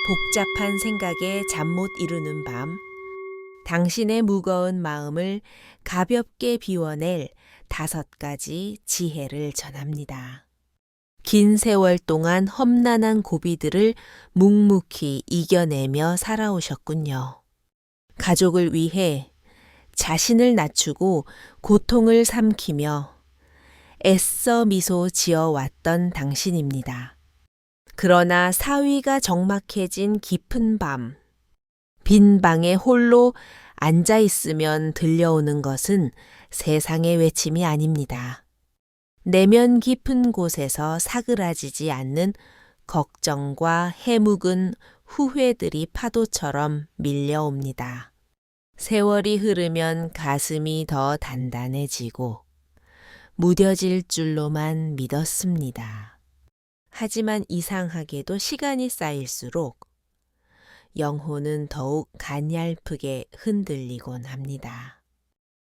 복잡한 생각에 잠 못 이루는 밤, 당신의 무거운 마음을 가볍게 비워낼 5가지 지혜를 전합니다. 긴 세월 동안 험난한 고비들을 묵묵히 이겨내며 살아오셨군요. 가족을 위해 자신을 낮추고 고통을 삼키며 애써 미소 지어왔던 당신입니다. 그러나 사위가 적막해진 깊은 밤, 빈 방에 홀로 앉아 있으면 들려오는 것은 세상의 외침이 아닙니다. 내면 깊은 곳에서 사그라지지 않는 걱정과 해묵은 후회들이 파도처럼 밀려옵니다. 세월이 흐르면 가슴이 더 단단해지고 무뎌질 줄로만 믿었습니다. 하지만 이상하게도 시간이 쌓일수록 영혼은 더욱 가냘프게 흔들리곤 합니다.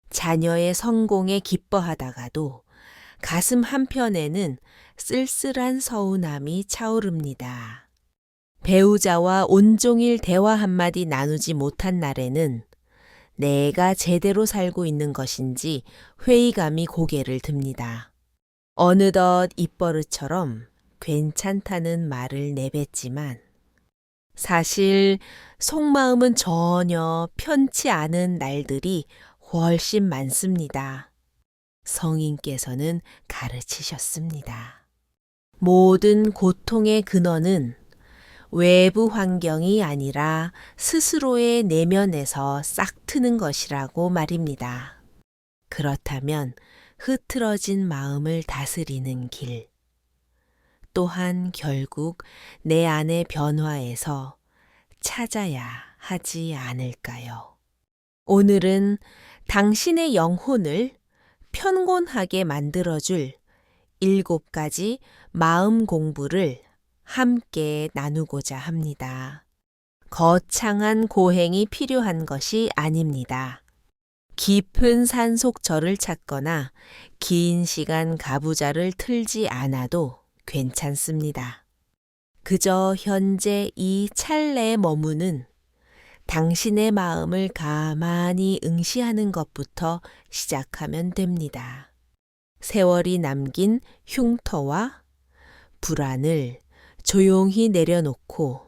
자녀의 성공에 기뻐하다가도 가슴 한편에는 쓸쓸한 서운함이 차오릅니다. 배우자와 온종일 대화 한마디 나누지 못한 날에는 내가 제대로 살고 있는 것인지 회의감이 고개를 듭니다. 어느덧 입버릇처럼 괜찮다는 말을 내뱉지만 사실 속마음은 전혀 편치 않은 날들이 훨씬 많습니다. 성인께서는 가르치셨습니다. 모든 고통의 근원은 외부 환경이 아니라 스스로의 내면에서 싹 트는 것이라고 말입니다. 그렇다면 흐트러진 마음을 다스리는 길, 또한 결국 내 안의 변화에서 찾아야 하지 않을까요? 오늘은 당신의 영혼을 편곤하게 만들어줄 7가지 마음 공부를 함께 나누고자 합니다. 거창한 고행이 필요한 것이 아닙니다. 깊은 산속절을 찾거나 긴 시간 가부좌를 틀지 않아도 괜찮습니다. 그저 현재 이 찰나에 머무는 당신의 마음을 가만히 응시하는 것부터 시작하면 됩니다. 세월이 남긴 흉터와 불안을 조용히 내려놓고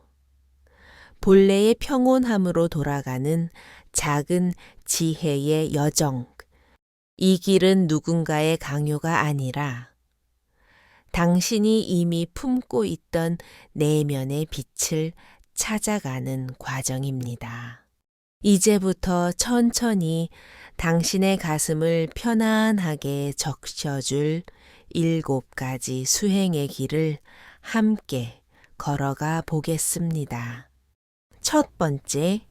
본래의 평온함으로 돌아가는 작은 지혜의 여정, 이 길은 누군가의 강요가 아니라 당신이 이미 품고 있던 내면의 빛을 찾아가는 과정입니다. 이제부터 천천히 당신의 가슴을 편안하게 적셔줄 7가지 수행의 길을 함께 걸어가 보겠습니다. 첫 번째,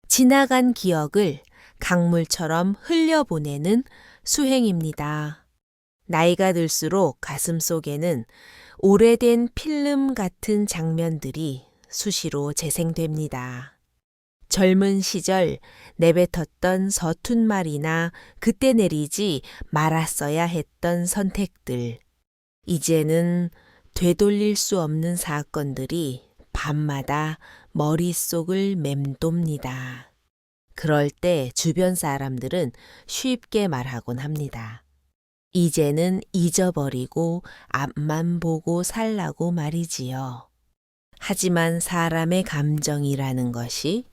지나간 기억을 강물처럼 흘려보내는 수행입니다. 나이가 들수록 가슴 속에는 오래된 필름 같은 장면들이 수시로 재생됩니다. 젊은 시절 내뱉었던 서툰 말이나 그때 내리지 말았어야 했던 선택들, 이제는 되돌릴 수 없는 사건들이 밤마다 머릿속을 맴돕니다. 그럴 때 주변 사람들은 쉽게 말하곤 합니다. 이제는 잊어버리고 앞만 보고 살라고 말이지요. 하지만 사람의 감정이라는 것이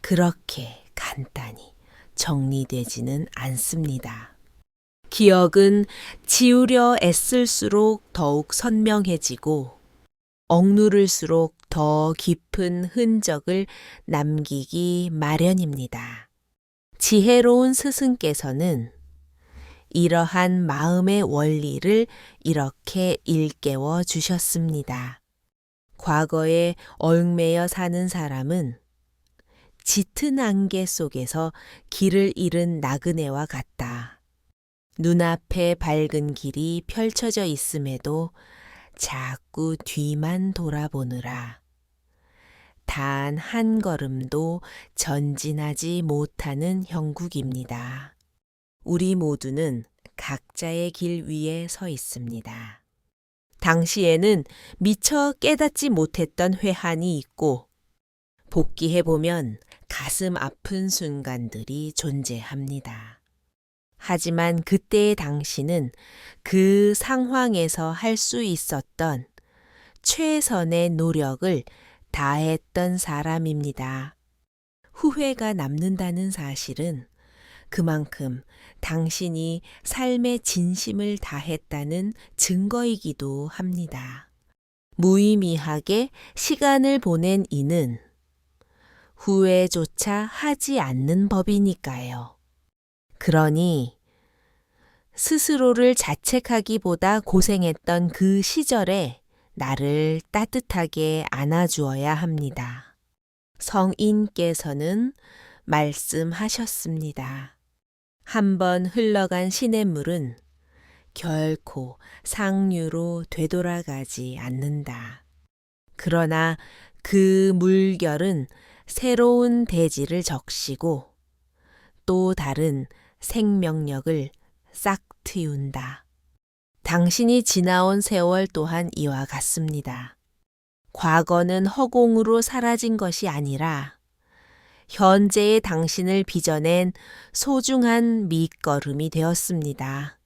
그렇게 간단히 정리되지는 않습니다. 기억은 지우려 애쓸수록 더욱 선명해지고 억누를수록 더 깊은 흔적을 남기기 마련입니다. 지혜로운 스승께서는 이러한 마음의 원리를 이렇게 일깨워 주셨습니다. 과거에 얽매여 사는 사람은 짙은 안개 속에서 길을 잃은 나그네와 같다. 눈앞에 밝은 길이 펼쳐져 있음에도 자꾸 뒤만 돌아보느라 단 한 걸음도 전진하지 못하는 형국입니다. 우리 모두는 각자의 길 위에 서 있습니다. 당시에는 미처 깨닫지 못했던 회한이 있고 복귀해보면 가슴 아픈 순간들이 존재합니다. 하지만 그때의 당신은 그 상황에서 할 수 있었던 최선의 노력을 다했던 사람입니다. 후회가 남는다는 사실은 그만큼 당신이 삶의 진심을 다했다는 증거이기도 합니다. 무의미하게 시간을 보낸 이는 후회조차 하지 않는 법이니까요. 그러니 스스로를 자책하기보다 고생했던 그 시절에 나를 따뜻하게 안아주어야 합니다. 성인께서는 말씀하셨습니다. 한번 흘러간 시냇물은 결코 상류로 되돌아가지 않는다. 그러나 그 물결은 새로운 대지를 적시고 또 다른 생명력을 싹 틔운다. 당신이 지나온 세월 또한 이와 같습니다. 과거는 허공으로 사라진 것이 아니라 현재의 당신을 빚어낸 소중한 밑거름이 되었습니다.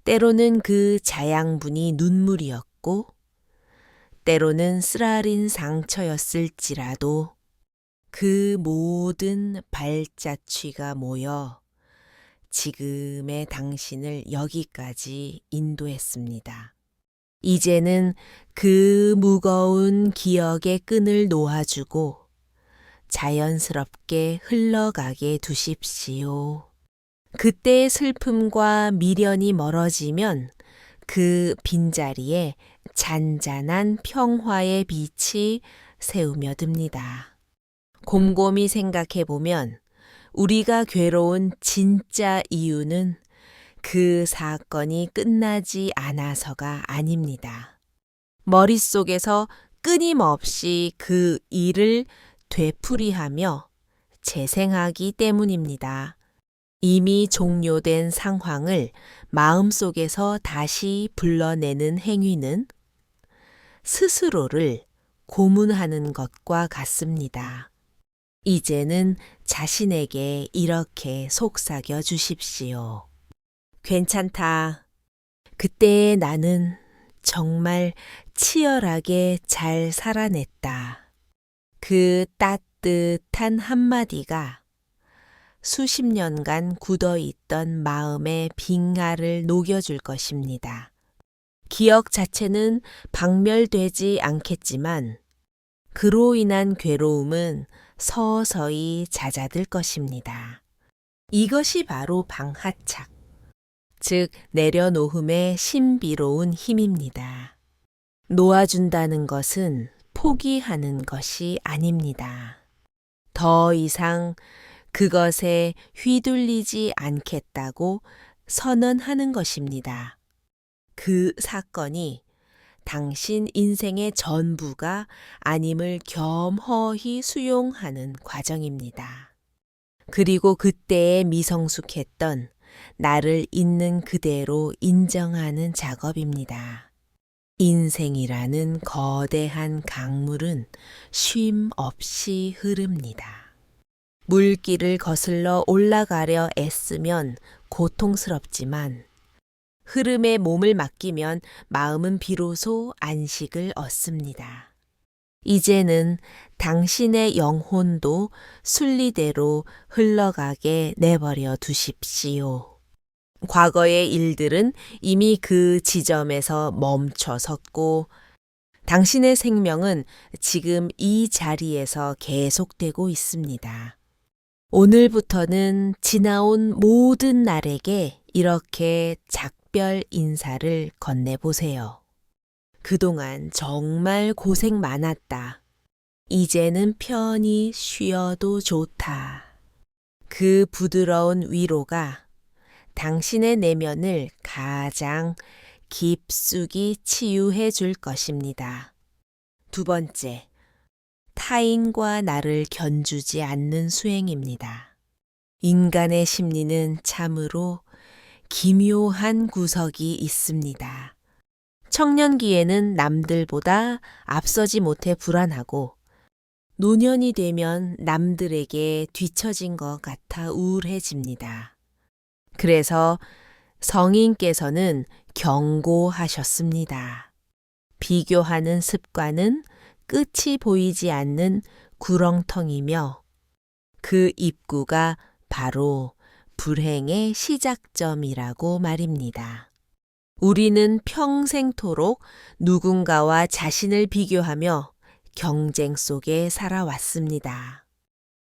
때로는 그 자양분이 눈물이었고, 때로는 쓰라린 상처였을지라도 그 모든 발자취가 모여 지금의 당신을 여기까지 인도했습니다. 이제는 그 무거운 기억의 끈을 놓아주고 자연스럽게 흘러가게 두십시오. 그때의 슬픔과 미련이 멀어지면 그 빈자리에 잔잔한 평화의 빛이 새우며 듭니다. 곰곰이 생각해보면 우리가 괴로운 진짜 이유는 그 사건이 끝나지 않아서가 아닙니다. 머릿속에서 끊임없이 그 일을 되풀이하며 재생하기 때문입니다. 이미 종료된 상황을 마음속에서 다시 불러내는 행위는 스스로를 고문하는 것과 같습니다. 이제는 자신에게 이렇게 속삭여 주십시오. 괜찮다. 그때의 나는 정말 치열하게 잘 살아냈다. 그 따뜻한 한마디가 수십 년간 굳어있던 마음의 빙하를 녹여줄 것입니다. 기억 자체는 박멸되지 않겠지만 그로 인한 괴로움은 서서히 잦아들 것입니다. 이것이 바로 방하착, 즉 내려놓음의 신비로운 힘입니다. 놓아준다는 것은 포기하는 것이 아닙니다. 더 이상 그것에 휘둘리지 않겠다고 선언하는 것입니다. 그 사건이 당신 인생의 전부가 아님을 겸허히 수용하는 과정입니다. 그리고 그때의 미성숙했던 나를 있는 그대로 인정하는 작업입니다. 인생이라는 거대한 강물은 쉼 없이 흐릅니다. 물길을 거슬러 올라가려 애쓰면 고통스럽지만 흐름에 몸을 맡기면 마음은 비로소 안식을 얻습니다. 이제는 당신의 영혼도 순리대로 흘러가게 내버려 두십시오. 과거의 일들은 이미 그 지점에서 멈춰 섰고 당신의 생명은 지금 이 자리에서 계속되고 있습니다. 오늘부터는 지나온 모든 날에게 이렇게 작별 인사를 건네보세요. 그동안 정말 고생 많았다. 이제는 편히 쉬어도 좋다. 그 부드러운 위로가 당신의 내면을 가장 깊숙이 치유해 줄 것입니다. 두 번째, 타인과 나를 견주지 않는 수행입니다. 인간의 심리는 참으로 기묘한 구석이 있습니다. 청년기에는 남들보다 앞서지 못해 불안하고 노년이 되면 남들에게 뒤처진 것 같아 우울해집니다. 그래서 성인께서는 경고하셨습니다. 비교하는 습관은 끝이 보이지 않는 구렁텅이며 그 입구가 바로 불행의 시작점이라고 말입니다. 우리는 평생토록 누군가와 자신을 비교하며 경쟁 속에 살아왔습니다.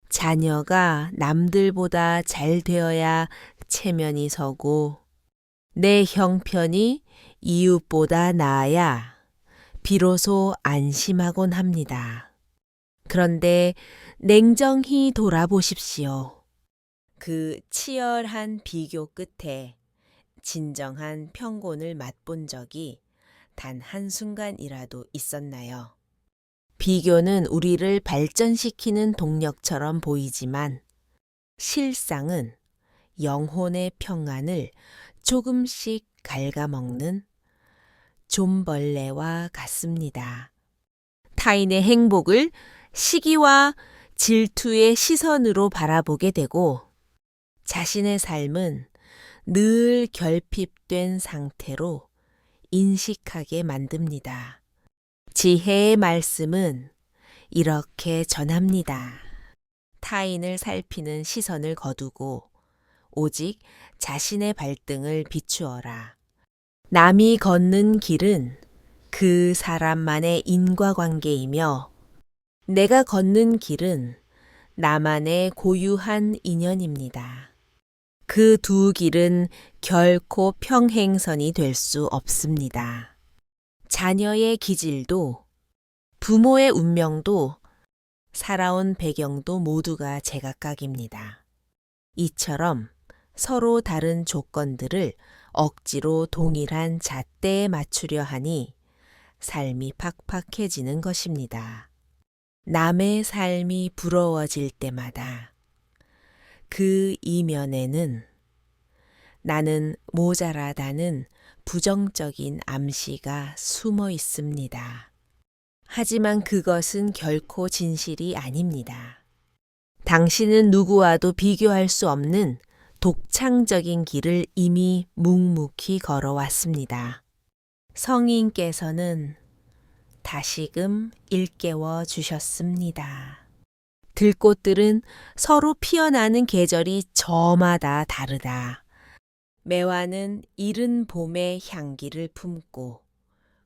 자녀가 남들보다 잘 되어야 체면이 서고 내 형편이 이웃보다 나아야 비로소 안심하곤 합니다. 그런데 냉정히 돌아보십시오. 그 치열한 비교 끝에 진정한 평온을 맛본 적이 단 한순간이라도 있었나요? 비교는 우리를 발전시키는 동력처럼 보이지만 실상은 영혼의 평안을 조금씩 갉아먹는 좀벌레와 같습니다. 타인의 행복을 시기와 질투의 시선으로 바라보게 되고 자신의 삶은 늘 결핍된 상태로 인식하게 만듭니다. 지혜의 말씀은 이렇게 전합니다. 타인을 살피는 시선을 거두고 오직 자신의 발등을 비추어라. 남이 걷는 길은 그 사람만의 인과관계이며 내가 걷는 길은 나만의 고유한 인연입니다. 그 두 길은 결코 평행선이 될 수 없습니다. 자녀의 기질도 부모의 운명도 살아온 배경도 모두가 제각각입니다. 이처럼 서로 다른 조건들을 억지로 동일한 잣대에 맞추려 하니 삶이 팍팍해지는 것입니다. 남의 삶이 부러워질 때마다 그 이면에는 나는 모자라다는 부정적인 암시가 숨어 있습니다. 하지만 그것은 결코 진실이 아닙니다. 당신은 누구와도 비교할 수 없는 독창적인 길을 이미 묵묵히 걸어왔습니다. 성인께서는 다시금 일깨워 주셨습니다. 들꽃들은 서로 피어나는 계절이 저마다 다르다. 매화는 이른 봄의 향기를 품고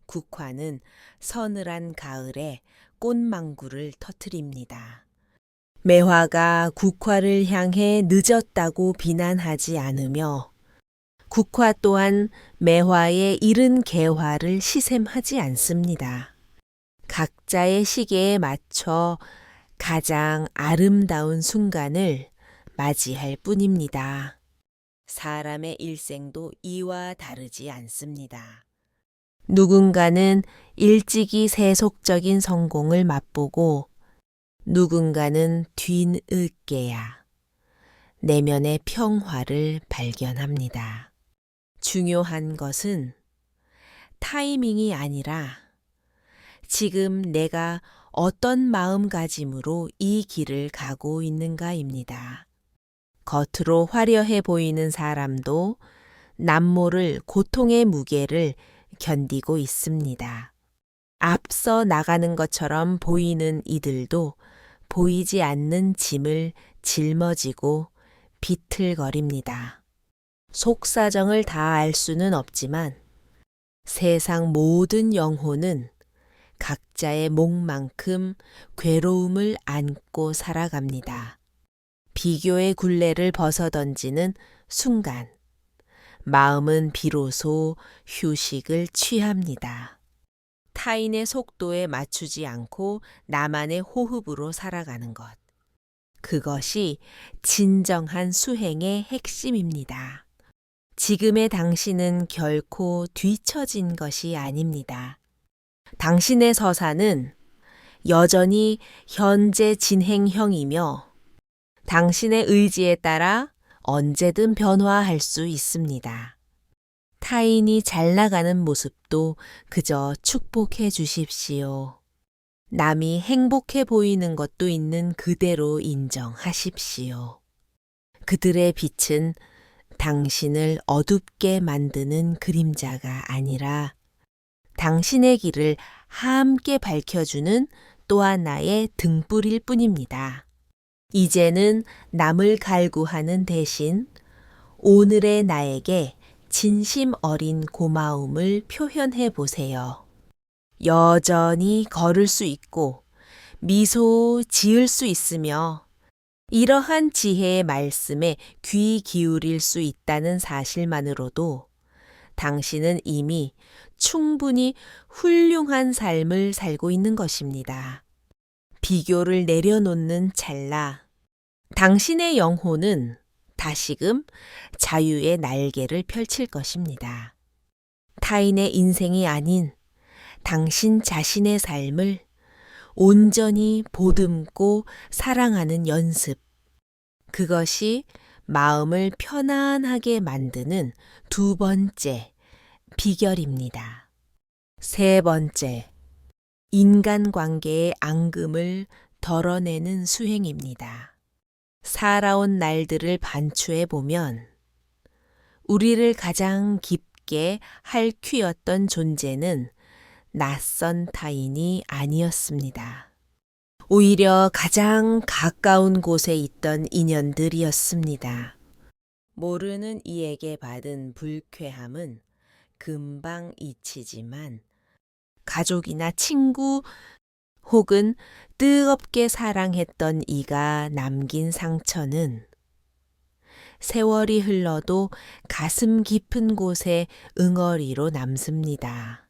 국화는 서늘한 가을에 꽃망구를 터뜨립니다. 매화가 국화를 향해 늦었다고 비난하지 않으며 국화 또한 매화의 이른 개화를 시샘하지 않습니다. 각자의 시계에 맞춰 가장 아름다운 순간을 맞이할 뿐입니다. 사람의 일생도 이와 다르지 않습니다. 누군가는 일찍이 세속적인 성공을 맛보고 누군가는 뒤늦게야 내면의 평화를 발견합니다. 중요한 것은 타이밍이 아니라 지금 내가 어떤 마음가짐으로 이 길을 가고 있는가입니다. 겉으로 화려해 보이는 사람도 남모를 고통의 무게를 견디고 있습니다. 앞서 나가는 것처럼 보이는 이들도 보이지 않는 짐을 짊어지고 비틀거립니다. 속사정을 다 알 수는 없지만 세상 모든 영혼은 각자의 몫만큼 괴로움을 안고 살아갑니다. 비교의 굴레를 벗어던지는 순간, 마음은 비로소 휴식을 취합니다. 타인의 속도에 맞추지 않고 나만의 호흡으로 살아가는 것. 그것이 진정한 수행의 핵심입니다. 지금의 당신은 결코 뒤처진 것이 아닙니다. 당신의 서사는 여전히 현재 진행형이며 당신의 의지에 따라 언제든 변화할 수 있습니다. 타인이 잘 나가는 모습도 그저 축복해 주십시오. 남이 행복해 보이는 것도 있는 그대로 인정하십시오. 그들의 빛은 당신을 어둡게 만드는 그림자가 아니라 당신의 길을 함께 밝혀주는 또 하나의 등불일 뿐입니다. 이제는 남을 갈구하는 대신 오늘의 나에게 진심 어린 고마움을 표현해 보세요. 여전히 걸을 수 있고 미소 지을 수 있으며 이러한 지혜의 말씀에 귀 기울일 수 있다는 사실만으로도 당신은 이미 충분히 훌륭한 삶을 살고 있는 것입니다. 비교를 내려놓는 찰나, 당신의 영혼은 다시금 자유의 날개를 펼칠 것입니다. 타인의 인생이 아닌 당신 자신의 삶을 온전히 보듬고 사랑하는 연습. 그것이 마음을 편안하게 만드는 두 번째 비결입니다. 세 번째, 인간관계의 앙금을 덜어내는 수행입니다. 살아온 날들을 반추해 보면 우리를 가장 깊게 핥히었던 존재는 낯선 타인이 아니었습니다. 오히려 가장 가까운 곳에 있던 인연들이었습니다. 모르는 이에게 받은 불쾌함은 금방 잊히지만 가족이나 친구 혹은 뜨겁게 사랑했던 이가 남긴 상처는 세월이 흘러도 가슴 깊은 곳에 응어리로 남습니다.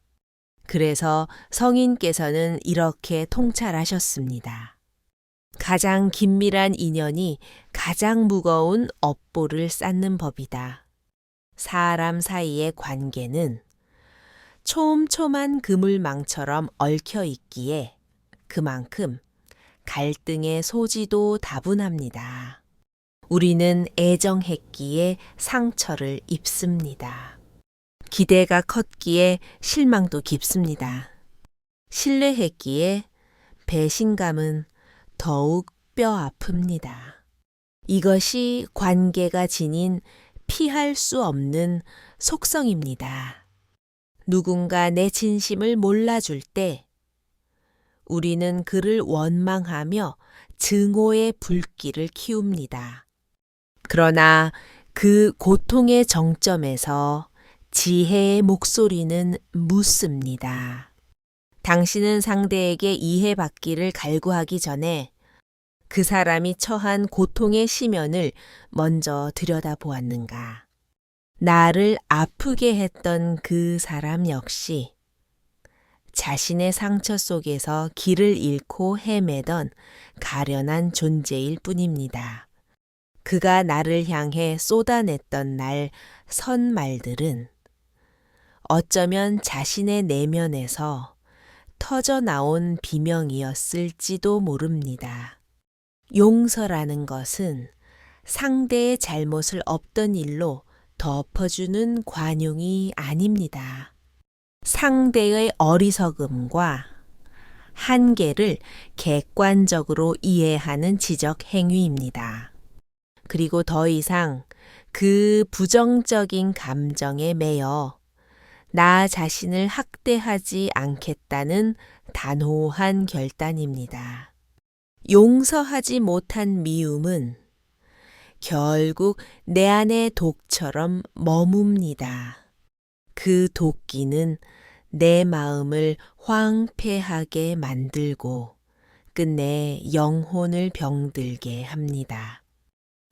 그래서 성인께서는 이렇게 통찰하셨습니다. 가장 긴밀한 인연이 가장 무거운 업보를 쌓는 법이다. 사람 사이의 관계는 촘촘한 그물망처럼 얽혀 있기에 그만큼 갈등의 소지도 다분합니다. 우리는 애정했기에 상처를 입습니다. 기대가 컸기에 실망도 깊습니다. 신뢰했기에 배신감은 더욱 뼈 아픕니다. 이것이 관계가 지닌 피할 수 없는 속성입니다. 누군가 내 진심을 몰라줄 때 우리는 그를 원망하며 증오의 불길을 키웁니다. 그러나 그 고통의 정점에서 지혜의 목소리는 묻습니다. 당신은 상대에게 이해받기를 갈구하기 전에 그 사람이 처한 고통의 심연을 먼저 들여다보았는가? 나를 아프게 했던 그 사람 역시 자신의 상처 속에서 길을 잃고 헤매던 가련한 존재일 뿐입니다. 그가 나를 향해 쏟아냈던 날 선 말들은 어쩌면 자신의 내면에서 터져나온 비명이었을지도 모릅니다. 용서라는 것은 상대의 잘못을 없던 일로 덮어주는 관용이 아닙니다. 상대의 어리석음과 한계를 객관적으로 이해하는 지적 행위입니다. 그리고 더 이상 그 부정적인 감정에 매여 나 자신을 학대하지 않겠다는 단호한 결단입니다. 용서하지 못한 미움은 결국 내 안의 독처럼 머뭅니다. 그 도끼는 내 마음을 황폐하게 만들고 끝내 영혼을 병들게 합니다.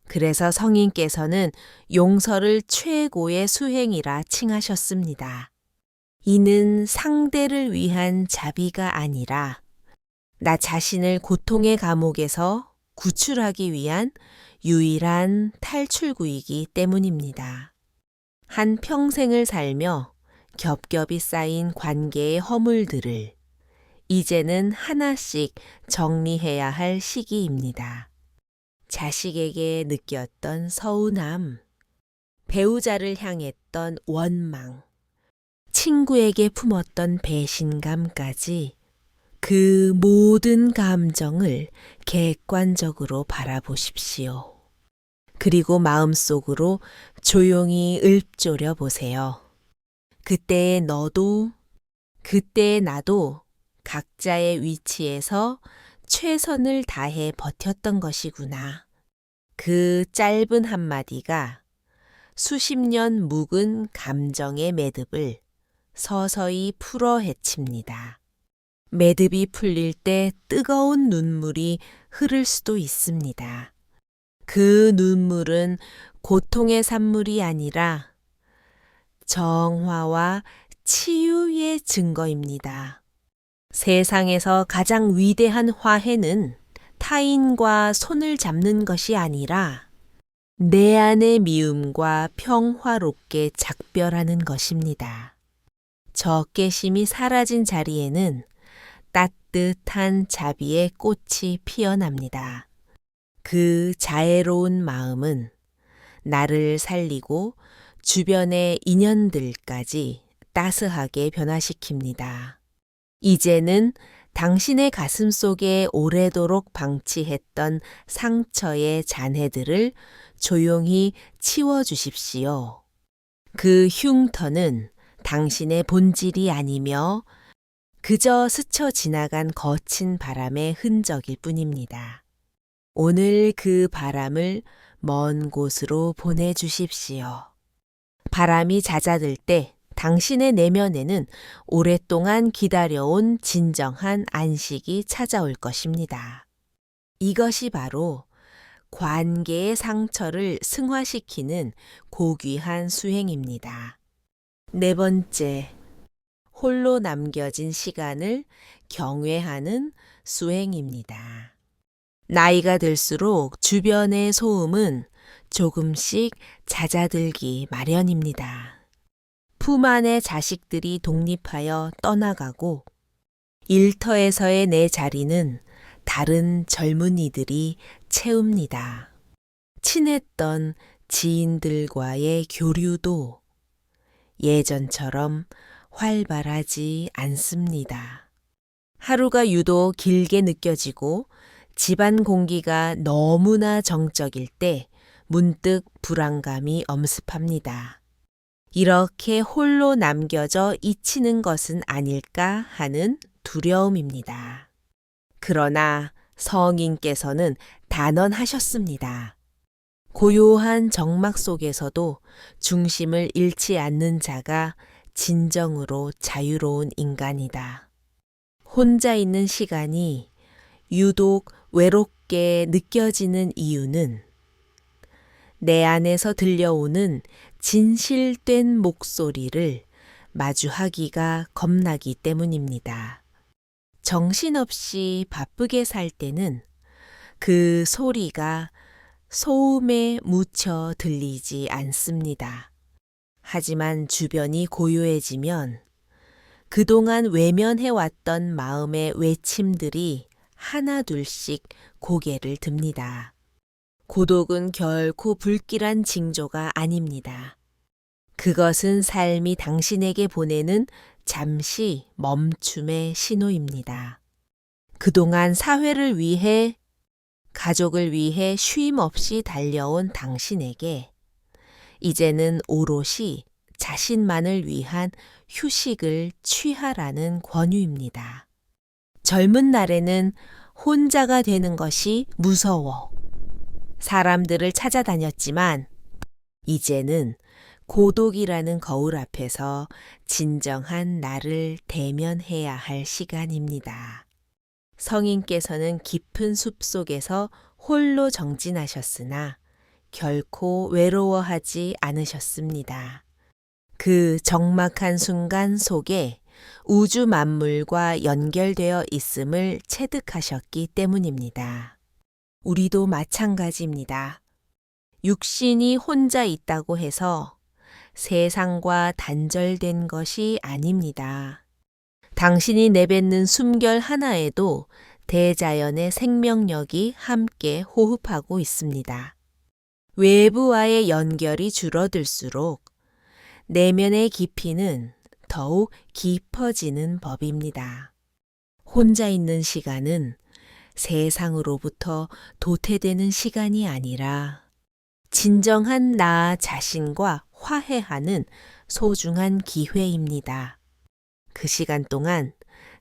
그래서 성인께서는 용서를 최고의 수행이라 칭하셨습니다. 이는 상대를 위한 자비가 아니라 나 자신을 고통의 감옥에서 구출하기 위한 유일한 탈출구이기 때문입니다. 한 평생을 살며 겹겹이 쌓인 관계의 허물들을 이제는 하나씩 정리해야 할 시기입니다. 자식에게 느꼈던 서운함, 배우자를 향했던 원망, 친구에게 품었던 배신감까지 그 모든 감정을 객관적으로 바라보십시오. 그리고 마음속으로 조용히 읊조려 보세요. 그때의 너도, 그때의 나도 각자의 위치에서 최선을 다해 버텼던 것이구나. 그 짧은 한마디가 수십 년 묵은 감정의 매듭을 서서히 풀어 헤칩니다. 매듭이 풀릴 때 뜨거운 눈물이 흐를 수도 있습니다. 그 눈물은 고통의 산물이 아니라 정화와 치유의 증거입니다. 세상에서 가장 위대한 화해는 타인과 손을 잡는 것이 아니라 내 안의 미움과 평화롭게 작별하는 것입니다. 적개심이 사라진 자리에는 따뜻한 자비의 꽃이 피어납니다. 그 자애로운 마음은 나를 살리고 주변의 인연들까지 따스하게 변화시킵니다. 이제는 당신의 가슴 속에 오래도록 방치했던 상처의 잔해들을 조용히 치워주십시오. 그 흉터는 당신의 본질이 아니며 그저 스쳐 지나간 거친 바람의 흔적일 뿐입니다. 오늘 그 바람을 먼 곳으로 보내주십시오. 바람이 잦아들 때 당신의 내면에는 오랫동안 기다려온 진정한 안식이 찾아올 것입니다. 이것이 바로 관계의 상처를 승화시키는 고귀한 수행입니다. 네 번째, 홀로 남겨진 시간을 경외하는 수행입니다. 나이가 들수록 주변의 소음은 조금씩 잦아들기 마련입니다. 품 안의 자식들이 독립하여 떠나가고 일터에서의 내 자리는 다른 젊은이들이 채웁니다. 친했던 지인들과의 교류도 예전처럼 활발하지 않습니다. 하루가 유독 길게 느껴지고 집안 공기가 너무나 정적일 때 문득 불안감이 엄습합니다. 이렇게 홀로 남겨져 잊히는 것은 아닐까 하는 두려움입니다. 그러나 성인께서는 단언하셨습니다. 고요한 정막 속에서도 중심을 잃지 않는 자가 진정으로 자유로운 인간이다. 혼자 있는 시간이 유독 외롭게 느껴지는 이유는 내 안에서 들려오는 진실된 목소리를 마주하기가 겁나기 때문입니다. 정신없이 바쁘게 살 때는 그 소리가 소음에 묻혀 들리지 않습니다. 하지만 주변이 고요해지면 그동안 외면해왔던 마음의 외침들이 하나둘씩 고개를 듭니다. 고독은 결코 불길한 징조가 아닙니다. 그것은 삶이 당신에게 보내는 잠시 멈춤의 신호입니다. 그동안 사회를 위해, 가족을 위해 쉼 없이 달려온 당신에게 이제는 오롯이 자신만을 위한 휴식을 취하라는 권유입니다. 젊은 날에는 혼자가 되는 것이 무서워 사람들을 찾아다녔지만 이제는 고독이라는 거울 앞에서 진정한 나를 대면해야 할 시간입니다. 성인께서는 깊은 숲 속에서 홀로 정진하셨으나 결코 외로워하지 않으셨습니다. 그 적막한 순간 속에 우주 만물과 연결되어 있음을 체득하셨기 때문입니다. 우리도 마찬가지입니다. 육신이 혼자 있다고 해서 세상과 단절된 것이 아닙니다. 당신이 내뱉는 숨결 하나에도 대자연의 생명력이 함께 호흡하고 있습니다. 외부와의 연결이 줄어들수록 내면의 깊이는 더욱 깊어지는 법입니다. 혼자 있는 시간은 세상으로부터 도태되는 시간이 아니라 진정한 나 자신과 화해하는 소중한 기회입니다. 그 시간 동안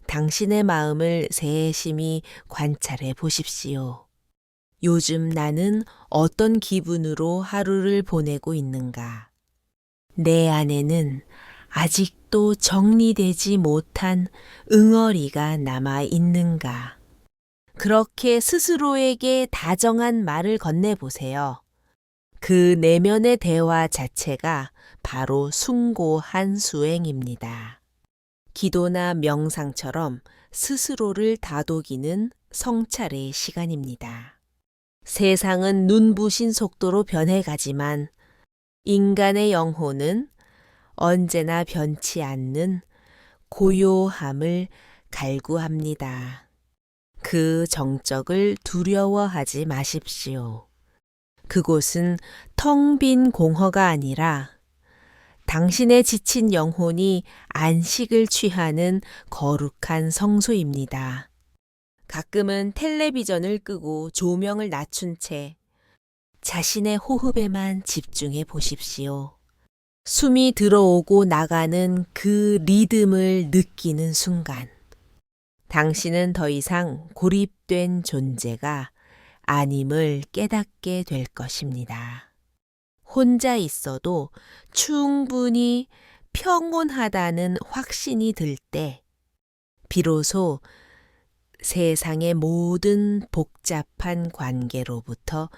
당신의 마음을 세심히 관찰해 보십시오. 요즘 나는 어떤 기분으로 하루를 보내고 있는가? 내 안에는 아직도 정리되지 못한 응어리가 남아 있는가? 그렇게 스스로에게 다정한 말을 건네보세요. 그 내면의 대화 자체가 바로 숭고한 수행입니다. 기도나 명상처럼 스스로를 다독이는 성찰의 시간입니다. 세상은 눈부신 속도로 변해가지만 인간의 영혼은 언제나 변치 않는 고요함을 갈구합니다. 그 정적을 두려워하지 마십시오. 그곳은 텅 빈 공허가 아니라 당신의 지친 영혼이 안식을 취하는 거룩한 성소입니다. 가끔은 텔레비전을 끄고 조명을 낮춘 채 자신의 호흡에만 집중해 보십시오. 숨이 들어오고 나가는 그 리듬을 느끼는 순간, 당신은 더 이상 고립된 존재가 아님을 깨닫게 될 것입니다. 혼자 있어도 충분히 평온하다는 확신이 들 때, 비로소 세상의 모든 복잡한 관계로부터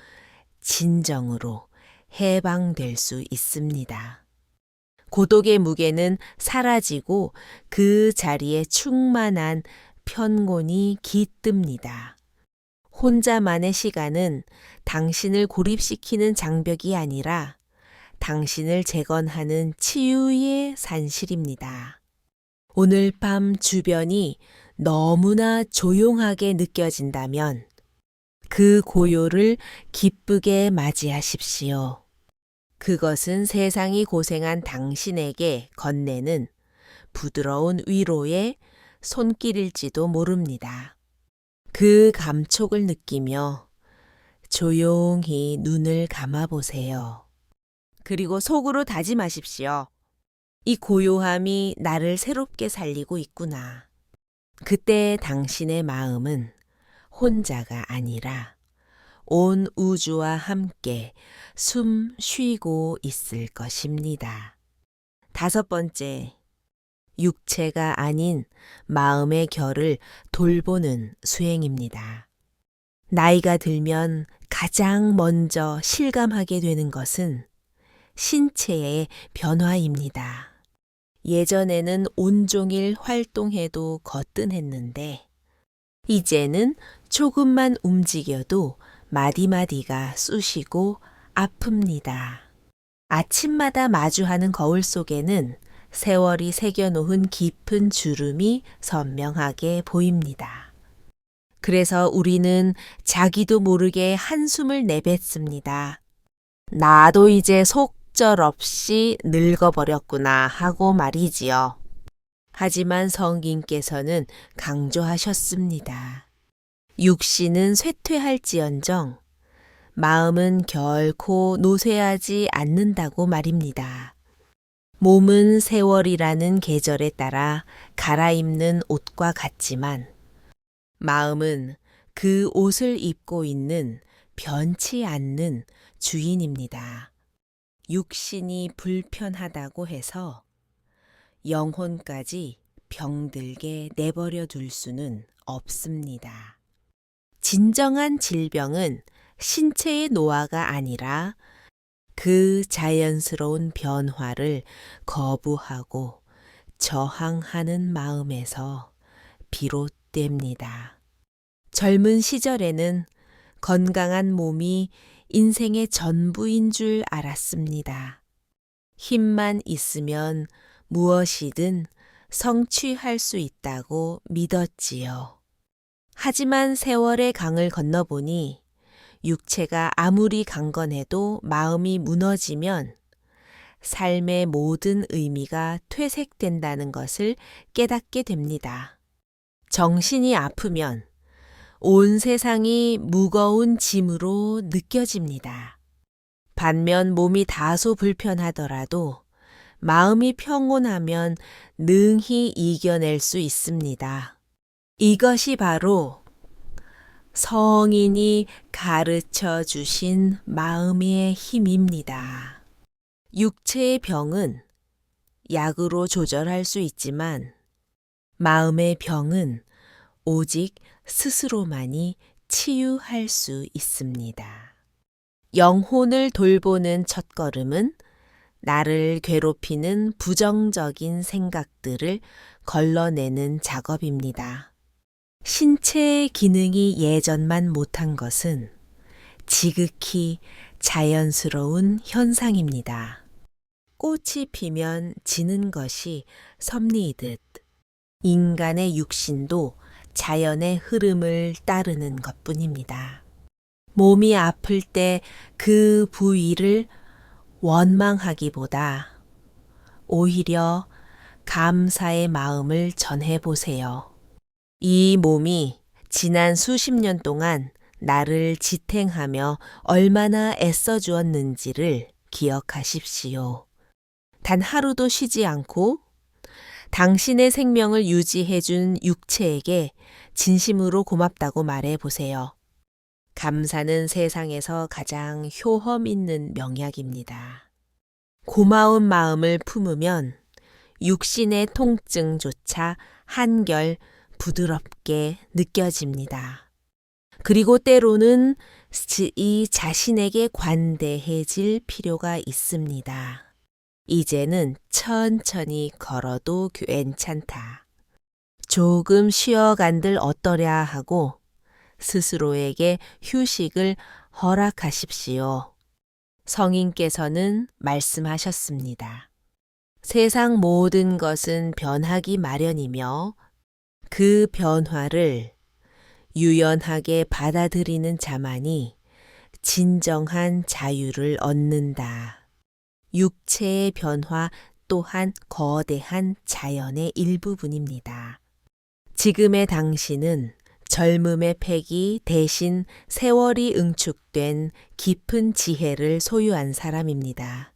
진정으로 해방될 수 있습니다. 고독의 무게는 사라지고 그 자리에 충만한 편곤이 깃듭니다. 혼자만의 시간은 당신을 고립시키는 장벽이 아니라 당신을 재건하는 치유의 산실입니다. 오늘 밤 주변이 너무나 조용하게 느껴진다면 그 고요를 기쁘게 맞이하십시오. 그것은 세상이 고생한 당신에게 건네는 부드러운 위로의 손길일지도 모릅니다. 그 감촉을 느끼며 조용히 눈을 감아보세요. 그리고 속으로 다짐하십시오. 이 고요함이 나를 새롭게 살리고 있구나. 그때 당신의 마음은 혼자가 아니라 온 우주와 함께 숨 쉬고 있을 것입니다. 5번째, 육체가 아닌 마음의 결을 돌보는 수행입니다. 나이가 들면 가장 먼저 실감하게 되는 것은 신체의 변화입니다. 예전에는 온종일 활동해도 거뜬했는데 이제는 조금만 움직여도 마디마디가 쑤시고 아픕니다. 아침마다 마주하는 거울 속에는 세월이 새겨놓은 깊은 주름이 선명하게 보입니다. 그래서 우리는 자기도 모르게 한숨을 내뱉습니다. 나도 이제 속절없이 늙어버렸구나 하고 말이지요. 하지만 성인께서는 강조하셨습니다. 육신은 쇠퇴할지언정 마음은 결코 노쇠하지 않는다고 말입니다. 몸은 세월이라는 계절에 따라 갈아입는 옷과 같지만 마음은 그 옷을 입고 있는 변치 않는 주인입니다. 육신이 불편하다고 해서 영혼까지 병들게 내버려 둘 수는 없습니다. 진정한 질병은 신체의 노화가 아니라 그 자연스러운 변화를 거부하고 저항하는 마음에서 비롯됩니다. 젊은 시절에는 건강한 몸이 인생의 전부인 줄 알았습니다. 힘만 있으면 무엇이든 성취할 수 있다고 믿었지요. 하지만 세월의 강을 건너보니 육체가 아무리 강건해도 마음이 무너지면 삶의 모든 의미가 퇴색된다는 것을 깨닫게 됩니다. 정신이 아프면 온 세상이 무거운 짐으로 느껴집니다. 반면 몸이 다소 불편하더라도 마음이 평온하면 능히 이겨낼 수 있습니다. 이것이 바로 성인이 가르쳐 주신 마음의 힘입니다. 육체의 병은 약으로 조절할 수 있지만 마음의 병은 오직 스스로만이 치유할 수 있습니다. 영혼을 돌보는 첫걸음은 나를 괴롭히는 부정적인 생각들을 걸러내는 작업입니다. 신체의 기능이 예전만 못한 것은 지극히 자연스러운 현상입니다. 꽃이 피면 지는 것이 섭리이듯 인간의 육신도 자연의 흐름을 따르는 것뿐입니다. 몸이 아플 때 그 부위를 원망하기보다 오히려 감사의 마음을 전해보세요. 이 몸이 지난 수십 년 동안 나를 지탱하며 얼마나 애써 주었는지를 기억하십시오. 단 하루도 쉬지 않고 당신의 생명을 유지해 준 육체에게 진심으로 고맙다고 말해 보세요. 감사는 세상에서 가장 효험 있는 명약입니다. 고마운 마음을 품으면 육신의 통증조차 한결 부드럽게 느껴집니다. 그리고 때로는 이 자신에게 관대해질 필요가 있습니다. 이제는 천천히 걸어도 괜찮다. 조금 쉬어간들 어떠랴 하고 스스로에게 휴식을 허락하십시오. 성인께서는 말씀하셨습니다. 세상 모든 것은 변하기 마련이며 그 변화를 유연하게 받아들이는 자만이 진정한 자유를 얻는다. 육체의 변화 또한 거대한 자연의 일부분입니다. 지금의 당신은 젊음의 패기 대신 세월이 응축된 깊은 지혜를 소유한 사람입니다.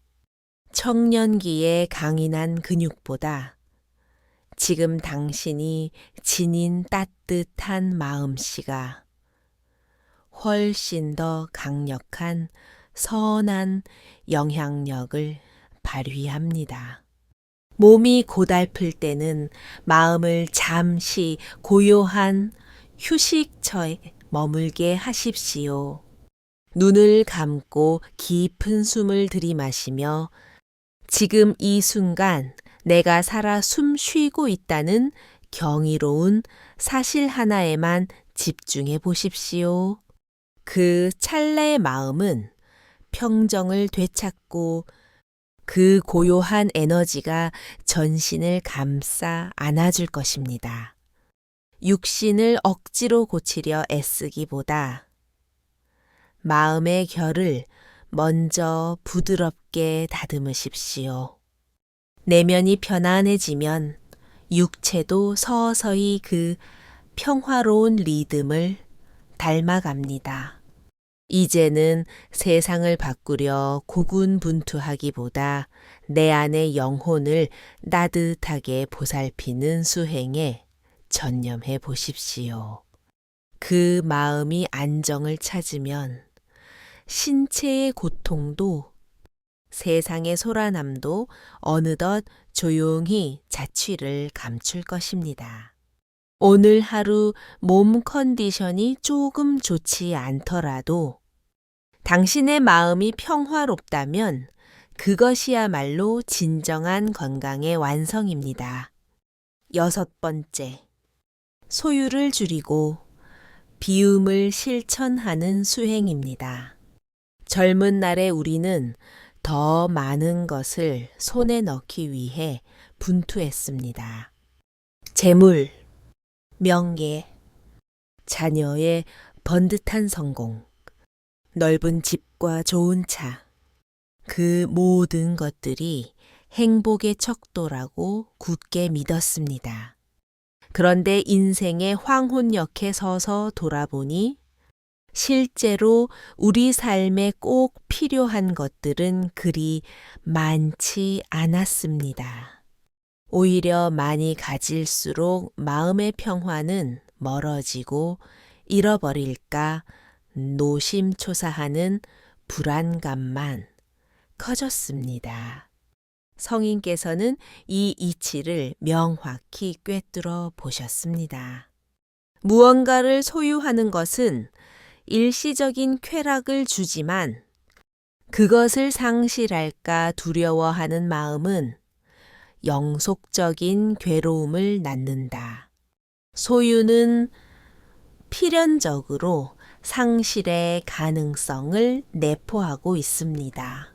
청년기의 강인한 근육보다 지금 당신이 지닌 따뜻한 마음씨가 훨씬 더 강력한 선한 영향력을 발휘합니다. 몸이 고달플 때는 마음을 잠시 고요한 휴식처에 머물게 하십시오. 눈을 감고 깊은 숨을 들이마시며 지금 이 순간 내가 살아 숨 쉬고 있다는 경이로운 사실 하나에만 집중해 보십시오. 그 찰나의 마음은 평정을 되찾고 그 고요한 에너지가 전신을 감싸 안아줄 것입니다. 육신을 억지로 고치려 애쓰기보다 마음의 결을 먼저 부드럽게 다듬으십시오. 내면이 편안해지면 육체도 서서히 그 평화로운 리듬을 닮아갑니다. 이제는 세상을 바꾸려 고군분투하기보다 내 안의 영혼을 따뜻하게 보살피는 수행에 전념해 보십시오. 그 마음이 안정을 찾으면 신체의 고통도 세상의 소란함도 어느덧 조용히 자취를 감출 것입니다. 오늘 하루 몸 컨디션이 조금 좋지 않더라도 당신의 마음이 평화롭다면 그것이야말로 진정한 건강의 완성입니다. 6번째, 소유를 줄이고 비움을 실천하는 수행입니다. 젊은 날의 우리는 더 많은 것을 손에 넣기 위해 분투했습니다. 재물, 명예, 자녀의 번듯한 성공, 넓은 집과 좋은 차, 그 모든 것들이 행복의 척도라고 굳게 믿었습니다. 그런데 인생의 황혼역에 서서 돌아보니 실제로 우리 삶에 꼭 필요한 것들은 그리 많지 않았습니다. 오히려 많이 가질수록 마음의 평화는 멀어지고 잃어버릴까 노심초사하는 불안감만 커졌습니다. 성인께서는 이 이치를 명확히 꿰뚫어 보셨습니다. 무언가를 소유하는 것은 일시적인 쾌락을 주지만 그것을 상실할까 두려워하는 마음은 영속적인 괴로움을 낳는다. 소유는 필연적으로 상실의 가능성을 내포하고 있습니다.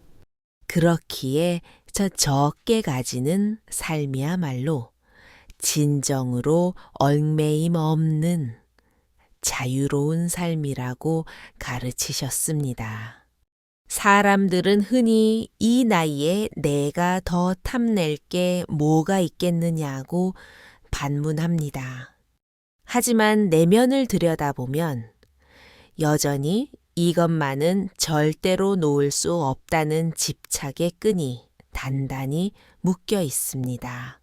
그렇기에 저 적게 가지는 삶이야말로 진정으로 얽매임 없는 자유로운 삶이라고 가르치셨습니다. 사람들은 흔히 이 나이에 내가 더 탐낼 게 뭐가 있겠느냐고 반문합니다. 하지만 내면을 들여다보면 여전히 이것만은 절대로 놓을 수 없다는 집착의 끈이 단단히 묶여 있습니다.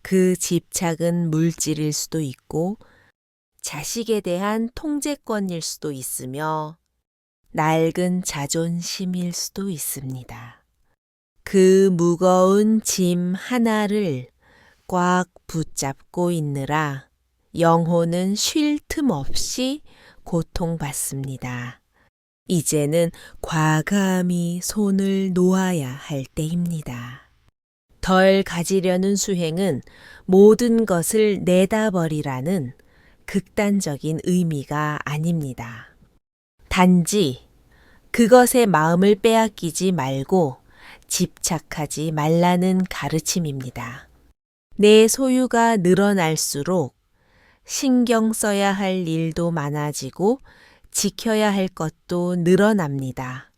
그 집착은 물질일 수도 있고 자식에 대한 통제권일 수도 있으며 낡은 자존심일 수도 있습니다. 그 무거운 짐 하나를 꽉 붙잡고 있느라 영혼은 쉴 틈 없이 고통받습니다. 이제는 과감히 손을 놓아야 할 때입니다. 덜 가지려는 수행은 모든 것을 내다버리라는 극단적인 의미가 아닙니다. 단지 그것에 마음을 빼앗기지 말고 집착하지 말라는 가르침입니다. 내 소유가 늘어날수록 신경 써야 할 일도 많아지고 지켜야 할 것도 늘어납니다.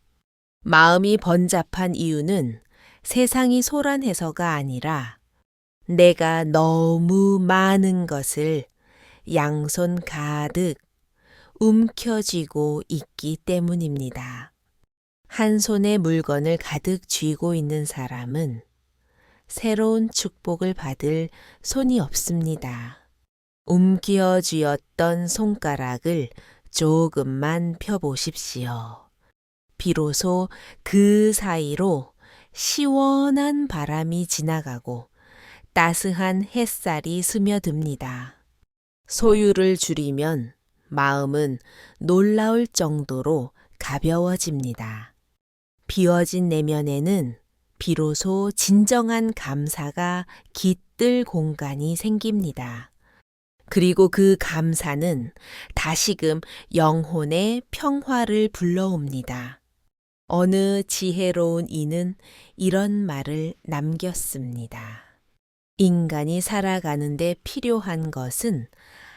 마음이 번잡한 이유는 세상이 소란해서가 아니라 내가 너무 많은 것을 양손 가득 움켜쥐고 있기 때문입니다. 한 손에 물건을 가득 쥐고 있는 사람은 새로운 축복을 받을 손이 없습니다. 움켜쥐었던 손가락을 조금만 펴보십시오. 비로소 그 사이로 시원한 바람이 지나가고 따스한 햇살이 스며듭니다. 소유를 줄이면 마음은 놀라울 정도로 가벼워집니다. 비워진 내면에는 비로소 진정한 감사가 깃들 공간이 생깁니다. 그리고 그 감사는 다시금 영혼의 평화를 불러옵니다. 어느 지혜로운 이는 이런 말을 남겼습니다. 인간이 살아가는데 필요한 것은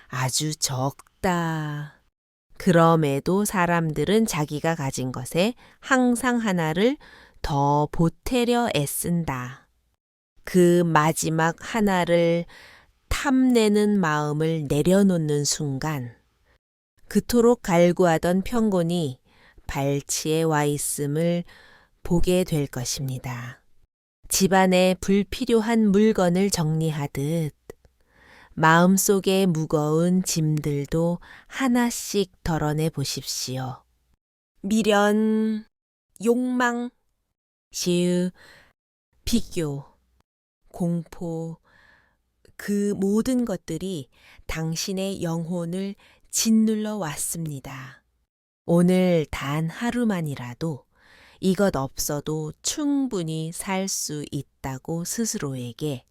아주 적다. 그럼에도 사람들은 자기가 가진 것에 항상 하나를 더 보태려 애쓴다. 그 마지막 하나를 탐내는 마음을 내려놓는 순간 그토록 갈구하던 평곤이 발치에 와 있음을 보게 될 것입니다. 집안에 불필요한 물건을 정리하듯 마음속에 무거운 짐들도 하나씩 덜어내 보십시오. 미련, 욕망, 시유, 비교, 공포, 그 모든 것들이 당신의 영혼을 짓눌러 왔습니다. 오늘 단 하루만이라도 이것 없어도 충분히 살 수 있다고 스스로에게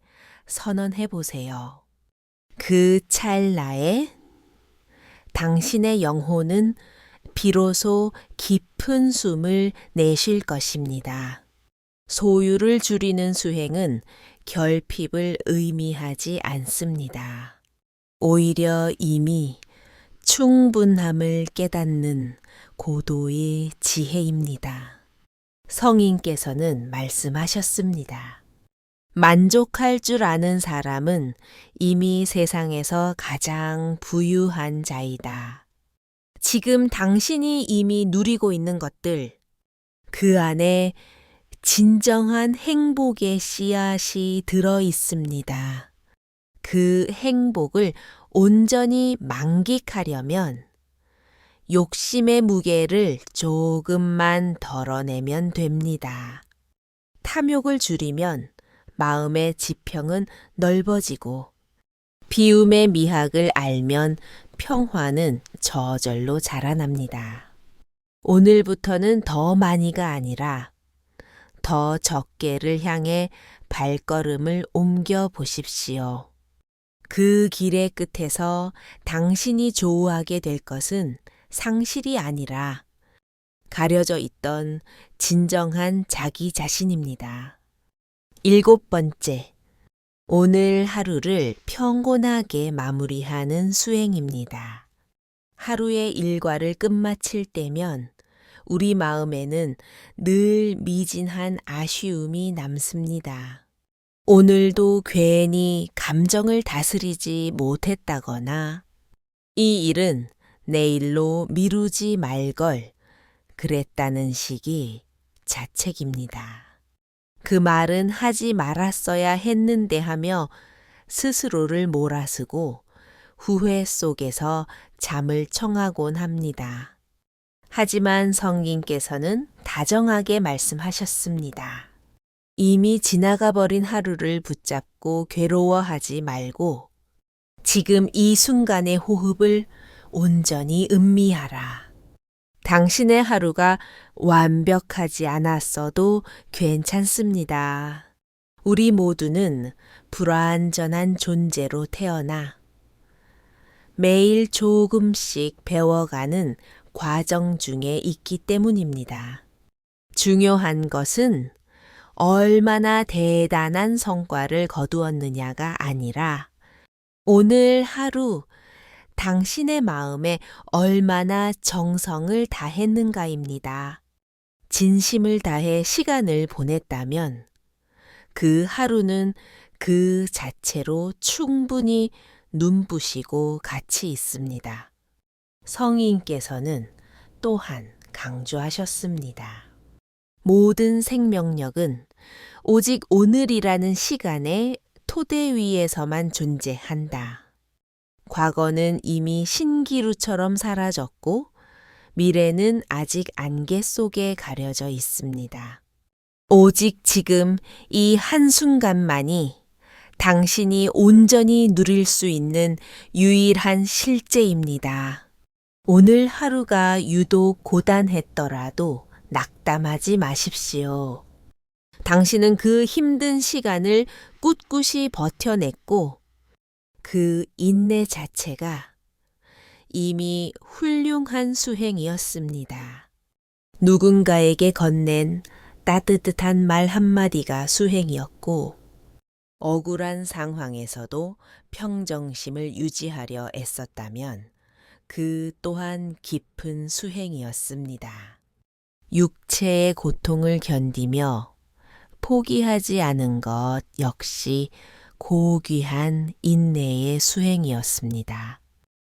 선언해 보세요. 그 찰나에 당신의 영혼은 비로소 깊은 숨을 내쉴 것입니다. 소유를 줄이는 수행은 결핍을 의미하지 않습니다. 오히려 이미 충분함을 깨닫는 고도의 지혜입니다. 성인께서는 말씀하셨습니다. 만족할 줄 아는 사람은 이미 세상에서 가장 부유한 자이다. 지금 당신이 이미 누리고 있는 것들, 그 안에 진정한 행복의 씨앗이 들어 있습니다. 그 행복을 온전히 만끽하려면 욕심의 무게를 조금만 덜어내면 됩니다. 탐욕을 줄이면 마음의 지평은 넓어지고 비움의 미학을 알면 평화는 저절로 자라납니다. 오늘부터는 더 많이가 아니라 더 적게를 향해 발걸음을 옮겨 보십시오. 그 길의 끝에서 당신이 좋아하게 될 것은 상실이 아니라 가려져 있던 진정한 자기 자신입니다. 7번째, 오늘 하루를 평온하게 마무리하는 수행입니다. 하루의 일과를 끝마칠 때면 우리 마음에는 늘 미진한 아쉬움이 남습니다. 오늘도 괜히 감정을 다스리지 못했다거나 이 일은 내일로 미루지 말걸 그랬다는 식이 자책입니다. 그 말은 하지 말았어야 했는데 하며 스스로를 몰아쓰고 후회 속에서 잠을 청하곤 합니다. 하지만 성인께서는 다정하게 말씀하셨습니다. 이미 지나가 버린 하루를 붙잡고 괴로워하지 말고 지금 이 순간의 호흡을 온전히 음미하라. 당신의 하루가 완벽하지 않았어도 괜찮습니다. 우리 모두는 불완전한 존재로 태어나 매일 조금씩 배워가는 과정 중에 있기 때문입니다. 중요한 것은 얼마나 대단한 성과를 거두었느냐가 아니라 오늘 하루 당신의 마음에 얼마나 정성을 다했는가입니다. 진심을 다해 시간을 보냈다면 그 하루는 그 자체로 충분히 눈부시고 가치 있습니다. 성인께서는 또한 강조하셨습니다. 모든 생명력은 오직 오늘이라는 시간의 토대 위에서만 존재한다. 과거는 이미 신기루처럼 사라졌고 미래는 아직 안개 속에 가려져 있습니다. 오직 지금 이 한순간만이 당신이 온전히 누릴 수 있는 유일한 실제입니다. 오늘 하루가 유독 고단했더라도 낙담하지 마십시오. 당신은 그 힘든 시간을 꿋꿋이 버텨냈고 그 인내 자체가 이미 훌륭한 수행이었습니다. 누군가에게 건넨 따뜻한 말 한마디가 수행이었고 억울한 상황에서도 평정심을 유지하려 애썼다면 그 또한 깊은 수행이었습니다. 육체의 고통을 견디며 포기하지 않은 것 역시 고귀한 인내의 수행이었습니다.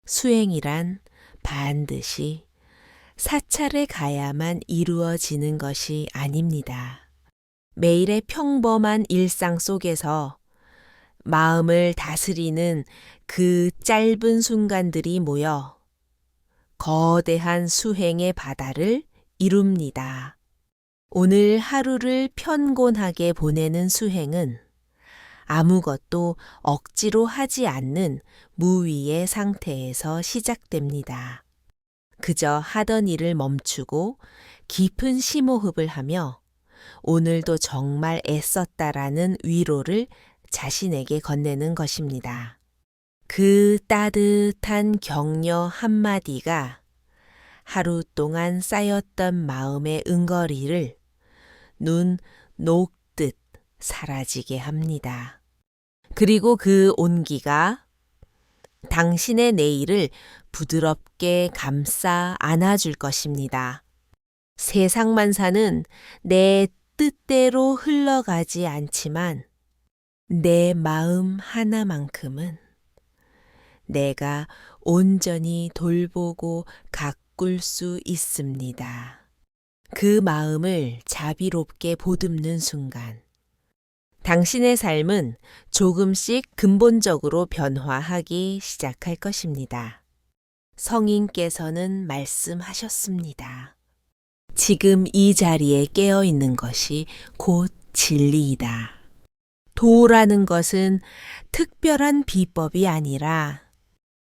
수행이란 반드시 사찰에 가야만 이루어지는 것이 아닙니다. 매일의 평범한 일상 속에서 마음을 다스리는 그 짧은 순간들이 모여 거대한 수행의 바다를 이룹니다. 오늘 하루를 편곤하게 보내는 수행은 아무것도 억지로 하지 않는 무위의 상태에서 시작됩니다. 그저 하던 일을 멈추고 깊은 심호흡을 하며 오늘도 정말 애썼다라는 위로를 자신에게 건네는 것입니다. 그 따뜻한 격려 한마디가 하루 동안 쌓였던 마음의 응거리를 눈 녹듯 사라지게 합니다. 그리고 그 온기가 당신의 내일을 부드럽게 감싸 안아줄 것입니다. 세상 만사는 내 뜻대로 흘러가지 않지만 내 마음 하나만큼은 내가 온전히 돌보고 가꿀 수 있습니다. 그 마음을 자비롭게 보듬는 순간, 당신의 삶은 조금씩 근본적으로 변화하기 시작할 것입니다. 성인께서는 말씀하셨습니다. 지금 이 자리에 깨어 있는 것이 곧 진리이다. 도라는 것은 특별한 비법이 아니라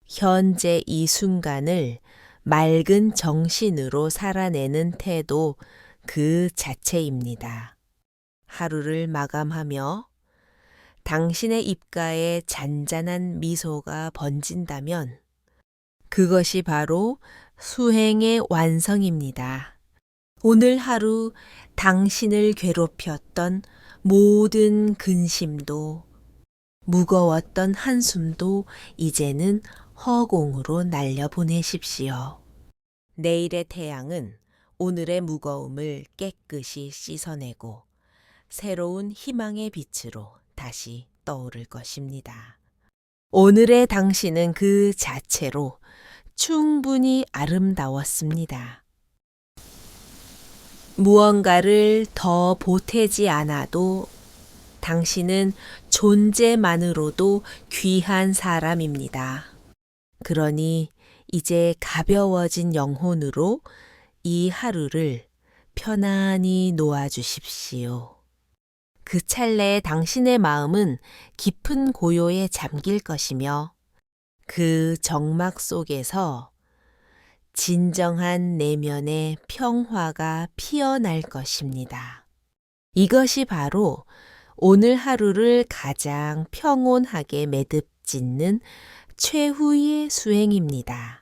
현재 이 순간을 맑은 정신으로 살아내는 태도 그 자체입니다. 하루를 마감하며 당신의 입가에 잔잔한 미소가 번진다면 그것이 바로 수행의 완성입니다. 오늘 하루 당신을 괴롭혔던 모든 근심도 무거웠던 한숨도 이제는 허공으로 날려보내십시오. 내일의 태양은 오늘의 무거움을 깨끗이 씻어내고 새로운 희망의 빛으로 다시 떠오를 것입니다. 오늘의 당신은 그 자체로 충분히 아름다웠습니다. 무언가를 더 보태지 않아도 당신은 존재만으로도 귀한 사람입니다. 그러니 이제 가벼워진 영혼으로 이 하루를 편안히 놓아주십시오. 그 찰나에 당신의 마음은 깊은 고요에 잠길 것이며 그 정막 속에서 진정한 내면의 평화가 피어날 것입니다. 이것이 바로 오늘 하루를 가장 평온하게 매듭 짓는 최후의 수행입니다.